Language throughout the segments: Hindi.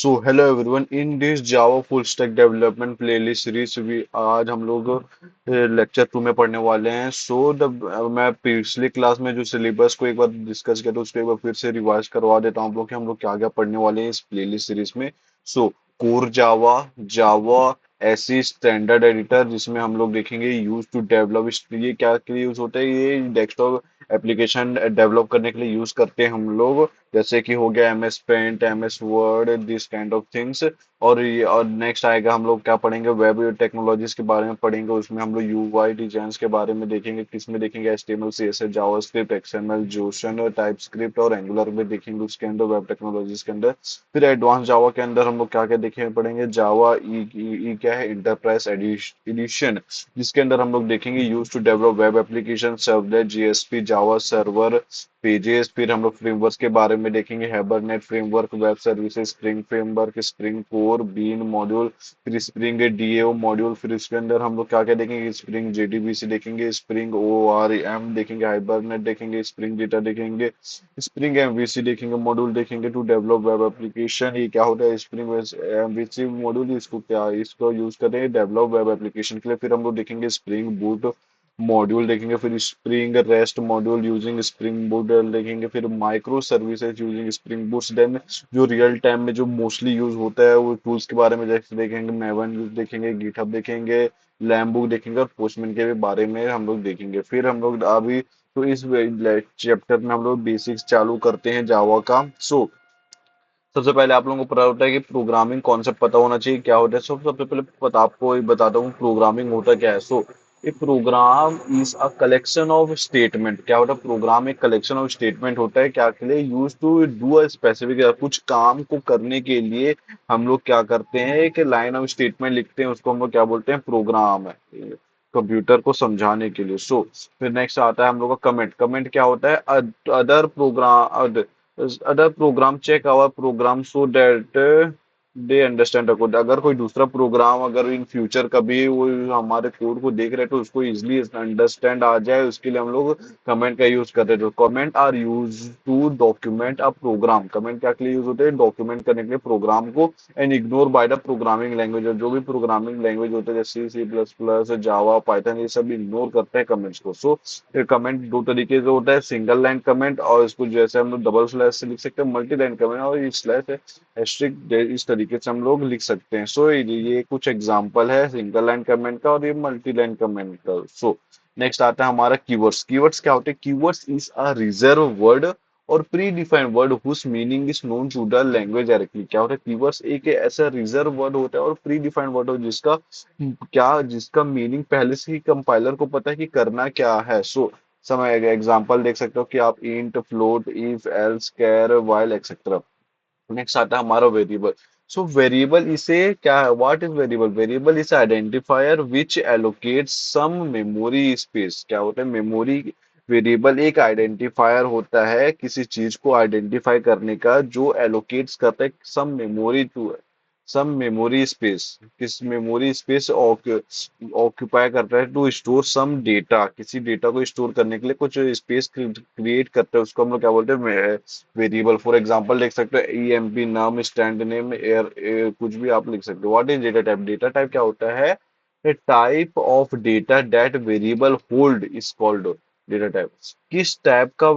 So hello everyone in this Java full stack development playlist series भी आज हम लोग लेक्चर 2 में पढ़ने वाले हैं। मैं पिछली क्लास में जो सिलेबस को एक बार डिस्कस किया था उसको एक बार फिर से रिवाइज करवा देता हूँ आप लोग कि हम लोग क्या क्या पढ़ने वाले हैं इस प्लेलिस्ट सीरीज में। सो कोर जावा, जावा ऐसी स्टैंडर्ड एडिटर जिसमें हम लोग देखेंगे यूज टू डेवलप, ये क्या के लिए यूज होता है, ये डेस्कटॉप एप्लीकेशन डेवलप करने के लिए यूज करते हैं हम लोग। जैसे कि हो गया M S paint, M S word, this kind of things. और नेक्स्ट आएगा हम लोग क्या पढ़ेंगे, वेब टेक्नोलॉजीज के बारे में पढ़ेंगे। उसमें हम लोग यूआई डिजाइन के बारे में देखेंगे, किसमें देखेंगे HTML CSS JavaScript XML Jason TypeScript और एंगुलर में देखेंगे उसके अंदर, वेब टेक्नोलॉजीज के अंदर। फिर एडवांस जावा के अंदर हम लोग क्या क्या देखेंगे पढ़ेंगे, जावा ई क्या है, इंटरप्राइज एडिशन, जिसके अंदर हम लोग देखेंगे use to develop web application, servlet, JSP, Java server pages. फिर हम लोग फ्रेमवर्क के बारे में देखेंगे, Hibernate framework, web services, Spring framework, Spring core, bean module, फिर स्प्रिंग डीएओ मॉड्यूल। फिर इसके अंदर हम लोग क्या क्या देखेंगे, स्प्रिंग जेडीबीसी देखेंगे, स्प्रिंग ओआरएम देखेंगे, हाइबरनेट देखेंगे, स्प्रिंग डेटा देखेंगे, स्प्रिंग एमवीसी देखेंगे, मॉड्यूल देखेंगे टू डेवलप वेब एप्लीकेशन। ये क्या होता है स्प्रिंग एमवीसी मॉड्यूल, इसको यूज करते हैं डेवलप वेब एप्लीकेशन के लिए। फिर हम लोग देखेंगे स्प्रिंग बूट मॉड्यूल देखेंगे, फिर spring rest module using spring boot देखेंगे, फिर microservices using spring boot. Then जो रियल टाइम में जो मोस्टली यूज होता है वो टूल्स के बारे में जैसे देखेंगे, मेवन यूज देखेंगे, गिटहब देखेंगे, लैम्बुक देखेंगे और पोस्टमैन के भी बारे में हम लोग देखेंगे। फिर हम लोग अभी तो इस चैप्टर में हम लोग बेसिक्स चालू करते हैं जावा का। सबसे पहले आप लोगों को पता होता है कि प्रोग्रामिंग कॉन्सेप्ट पता होना चाहिए क्या होता है। सबसे पहले आपको ये बताता हूँ प्रोग्रामिंग होता क्या है। A program is a collection of statement. क्या होता है, प्रोग्राम एक कलेक्शन ऑफ स्टेटमेंट होता है क्या के लिए, use to do a specific, कुछ काम को करने के लिए हम लोग क्या करते हैं, एक लाइन ऑफ स्टेटमेंट लिखते हैं, उसको हम लोग क्या बोलते हैं, प्रोग्राम है, कंप्यूटर को समझाने के लिए। फिर नेक्स्ट आता है हम लोग का कमेंट। कमेंट क्या होता है, other program, other program check our program so that they understand the code. अगर कोई दूसरा प्रोग्राम अगर इन फ्यूचर कभी वो हमारे कोड को देख रहे तो उसको इजिली अंडरस्टैंड आ जाए, उसके लिए हम लोग कमेंट का यूज करते हैं। तो comment are use to document a program. Comment क्या के लिए यूज होते हैं, डॉक्यूमेंट करने के लिए प्रोग्राम को, and ignore by the programming language. और जो भी प्रोग्रामिंग लैंग्वेज होते हैं जैसे सी प्लस प्लस, जावा, पाइथन, ये सब इग्नोर करते हैं कमेंट्स को। कमेंट दो तरीके से होता है, सिंगल लाइन कमेंट और इसको जैसे हम लोग डबल स्लैश से लिख सकते हैं, मल्टी लाइन कमेंट और ये स्लैश एस्ट्रिक, इस तरीके से हम लोग लिख सकते हैं। ये कुछ एग्जांपल है सिंगल लाइन कमेंट का और ये मल्टी लाइन कमेंट का। नेक्स्ट आता है हमारा कीवर्ड्स। कीवर्ड्स क्या होते हैं, keywords is a reserved word और predefined word whose meaning is known to the language directly. क्या होता है, कीवर्ड्स एक ऐसा रिजर्व वर्ड होता है और प्री डिफाइंड वर्ड हो जिसका मीनिंग पहले से ही कंपाइलर को पता है कि करना क्या है। समय एग्जांपल देख सकते हो कि आप int, float, if, else, char, while etcetera. Next आता है हमारा वेरिएबल। वेरिएबल इसे क्या है, what is variable, variable is identifier which allocates some memory space. क्या होता है, मेमोरी, वेरिएबल एक आइडेंटिफायर होता है किसी चीज को आइडेंटिफाई करने का जो एलोकेट्स करता है some memory to, some memory space, किस मेमोरी स्पेस ऑक्यूपाई करता है टू स्टोर सम डेटा, किसी डेटा को स्टोर करने के लिए कुछ स्पेस क्रिएट करता है, उसको हम लोग क्या बोलते हैं, वेरिएबल। फॉर एग्जांपल देख सकते हो E M P, num, stand name, air, कुछ भी आप लिख सकते हो। What is data type, data type क्या होता है, a type of data that variable hold is called data type. किस टाइप का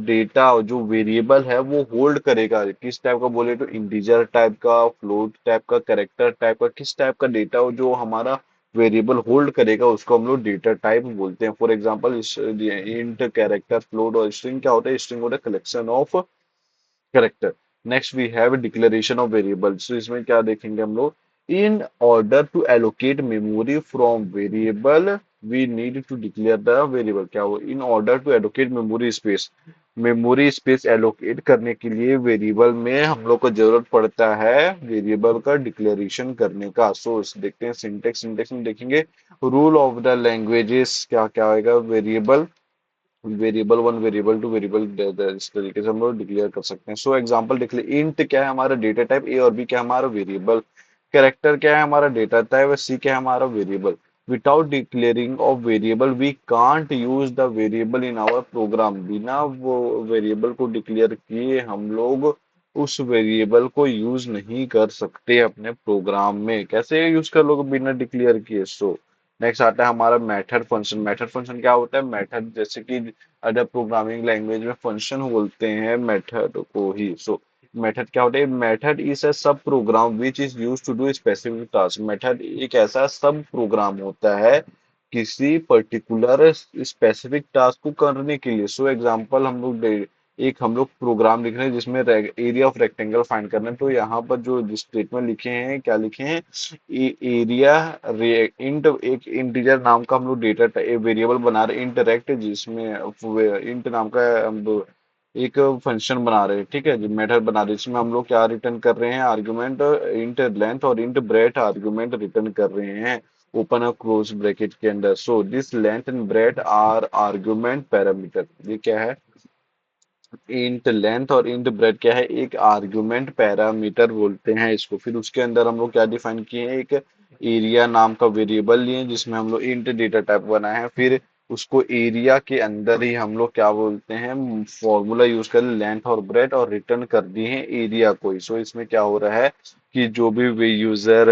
डेटा जो वेरिएबल है वो होल्ड करेगा, किस टाइप का बोले तो इंटीजर टाइप का, फ्लोट टाइप का, कैरेक्टर टाइप का, किस टाइप का डेटा जो हमारा वेरिएबल होल्ड करेगा उसको हम लोग डेटा टाइप बोलते हैं। For example int, character, float और स्ट्रिंग क्या होता है, स्ट्रिंग होता है collection of character. Next we have declaration of variables. इसमें क्या देखेंगे हम लोग, in order to allocate memory from variable we need to declare the variable. क्या हो, in order to allocate memory space, memory space allocate करने के लिए वेरिएबल में हम लोग को जरूरत पड़ता है वेरिएबल का डिक्लेरेशन करने का। देखते हैं सिंटेक्स। सिंटेक्स में देखेंगे रूल ऑफ द लैंग्वेजेस, क्या क्या आएगा, variable, variable one, variable two, variable, इस तरीके से हम लोग डिक्लेयर कर सकते हैं। एग्जांपल देख ले, इंट क्या है हमारा डेटा टाइप, ए और बी क्या है हमारा वेरिएबल, कैरेक्टर क्या है हमारा डेटा टाइप, सी क्या है हमारा variable. Without declaring of variable we can't use the variable in our program. बिना वो वेरिएबल को डिक्लेयर किए हम लोग उस वेरिएबल को यूज नहीं कर सकते अपने प्रोग्राम में। कैसे यूज कर लोगे बिना डिक्लेयर किए? सो नेक्स्ट आता है हमारा मेथड फंक्शन। मेथड फंक्शन क्या होता है? मेथड जैसे कि अदर प्रोग्रामिंग लैंग्वेज में फंक्शन बोलते हैं मेथड को ही। सो मेथड क्या होता है? Method is a sub program which is use to do specific task. Method एक ऐसा सब प्रोग्राम होता है किसी पर्टिकुलर स्पेसिफिक टास्क को करने के लिए। सो एग्जांपल हम लोग प्रोग्राम लिख रहे हैं जिसमें एरिया ऑफ रेक्टेंगल फाइंड करना है। तो यहाँ पर जो स्टेटमेंट लिखे हैं, क्या लिखे हैं? एरिया इंट, एक इंटीजर नाम का हम लोग डेटा वेरिएबल बना रहे हैं इंट रेक्ट, जिसमें इंट नाम का हम लोग एक फंक्शन बना रहे हैं, ठीक है, जो मेथड बना रहे हैं। इसमें हम लोग क्या रिटर्न कर रहे हैं? आर्गुमेंट इंट लेंथ और इंट ब्रेथ आर्गुमेंट रिटर्न कर रहे हैं ओपन और क्लोज ब्रैकेट के अंदर। So this length and breadth are argument parameter. ये क्या है? इंट लेंथ और इंट ब्रेथ क्या है? एक आर्गुमेंट पैरामीटर बोलते हैं इसको। फिर उसके अंदर हम लोग क्या डिफाइन किए हैं? एक एरिया नाम का वेरिएबल लिए जिसमें हम लोग इंट डेटा टाइप बनाए हैं। फिर उसको एरिया के अंदर ही हम लोग क्या बोलते हैं? फॉर्मूला यूज कर लेंथ और ब्रेथ और रिटर्न कर दिए हैं एरिया को ही। सो इसमें क्या हो रहा है कि जो भी वे यूजर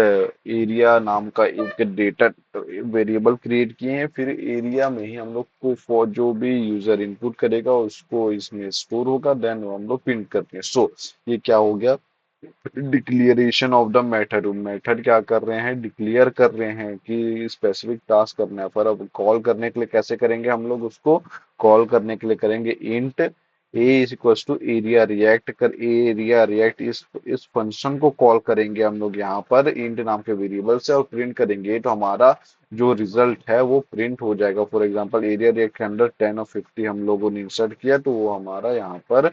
एरिया नाम का एक डेटा वेरिएबल क्रिएट किए हैं, फिर एरिया में ही हम लोग को फॉर जो भी यूजर इनपुट करेगा उसको इसमें स्टोर होगा, देन हम लोग प्रिंट करते हैं। सो ये क्या हो गया? Declaration of the method. Method क्या कर रहे हैं? डिक्लेयर कर रहे हैं कि स्पेसिफिक टास्क करना है। पर अब कॉल करने के लिए कैसे करेंगे हम लोग उसको? कॉल करने के लिए करेंगे int a is equals to area react कर एरिया रिएक्ट। इस फंक्शन को कॉल करेंगे हम लोग यहाँ पर इंट नाम के वेरिएबल से और प्रिंट करेंगे, तो हमारा जो रिजल्ट है वो प्रिंट हो जाएगा। फॉर एग्जांपल एरिया रिएक्ट के अंदर 10 और 50 हम लोगों ने इंसर्ट किया, तो वो हमारा यहाँ पर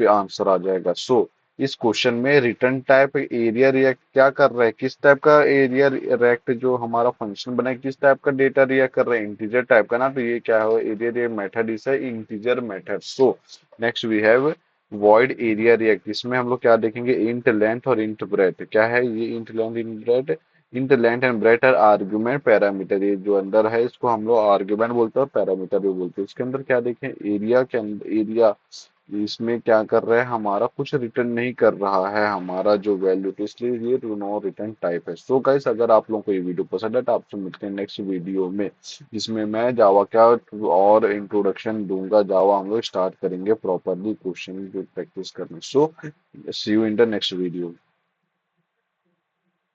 आंसर आ जाएगा। सो इस क्वेश्चन में रिटर्न टाइप एरिया रिएक्ट क्या कर रहा है? किस टाइप का एरिया रिएक्ट जो हमारा फंक्शन बना है किस टाइप का डेटा रिएक्ट कर रहा है? इंटीजर टाइप का ना। तो ये क्या है? एरिया रिएक्ट मेथड इज है integer method. So next we have void area react. इसमें हम लोग क्या देखेंगे? इंट लेंथ और इंट ब्रेथ। क्या है ये int length int breadth? Int length and breadth are argument parameter. ये जो अंदर है इसको हम लोग आर्गुमेंट बोलते हैं और पैरामीटर भी बोलते हैं। इसके अंदर क्या देखें? एरिया के अंदर एरिया इसमें क्या कर रहा है? हमारा कुछ रिटर्न नहीं कर रहा है हमारा जो वैल्यू, तो इसलिए ये नो रिटर्न टाइप है। सो गाइस, अगर आप लोगों को ये वीडियो पसंद है तो आपसे मिलते हैं नेक्स्ट वीडियो में, जिसमें मैं जावा का और इंट्रोडक्शन दूंगा। जावा हम लोग स्टार्ट करेंगे प्रॉपरली क्वेश्चन की प्रैक्टिस करने। So see you in the next video.